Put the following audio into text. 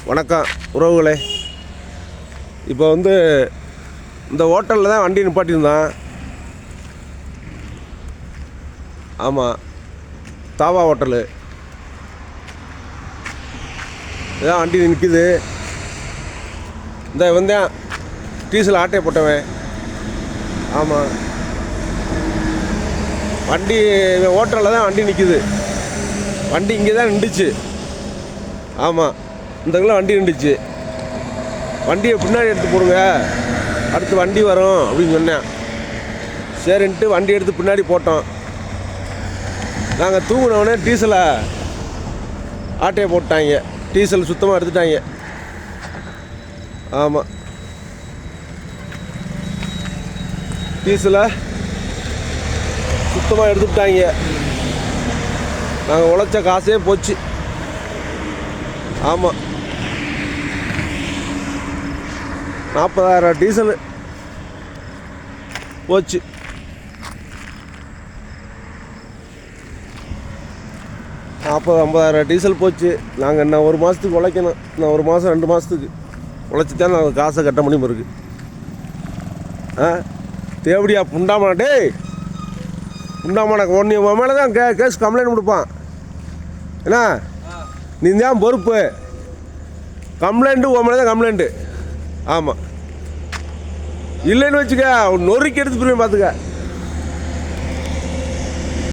வணக்கம் உறவுகளே. இப்போ இந்த ஹோட்டலில் தான் வண்டி நிப்பாட்டியிருந்தான். ஆமாம், தாவா ஹோட்டலு. இதான் வண்டி நிற்கிது. இந்த வந்தேன் டீசல் ஆட்டையை போட்டவன். ஆமாம், வண்டி ஹோட்டலில் தான் வண்டி நிற்கிது. வண்டி இங்கே தான் நின்றுச்சு. ஆமாம், இந்தக்குள்ள வண்டி நின்றுச்சு. வண்டியை பின்னாடி எடுத்து போடுங்க, அடுத்து வண்டி வரும் அப்படின்னு சொன்னேன். சரின்ட்டு வண்டி எடுத்து பின்னாடி போட்டோம். நாங்கள் தூங்கினவுடனே டீசலை ஆட்டையை போட்டாங்க. டீசல் சுத்தமாக எடுத்துட்டாங்க. ஆமாம், டீசலை சுத்தமாக எடுத்துட்டாங்க. நாங்கள் உழைச்ச காசே போச்சு. ஆமாம், 40,000 டீசலு போச்சு. நாற்பது 50,000 டீசல் போச்சு. நாங்கள் இன்னும் ஒரு மாதத்துக்கு உழைக்கணும். இன்னும் ஒரு மாதம் 2 மாதத்துக்கு உழைச்சி தான் நாங்கள் காசை கட்ட முடியும் இருக்கு. தேவடியா புண்டாமனா? டேய் புண்டாமனா, ஒன்று உன் மேலே தான் கேஸ் கம்ப்ளைண்ட் கொடுப்பான். என்ன நீ தான் பொறுப்பு. கம்ப்ளைண்ட்டு உன் மேலே தான் கம்ப்ளைண்ட்டு. ஆமாம், இல்லைன்னு வச்சுக்க நொறுக்கி எடுத்து போய் பார்த்துக்க.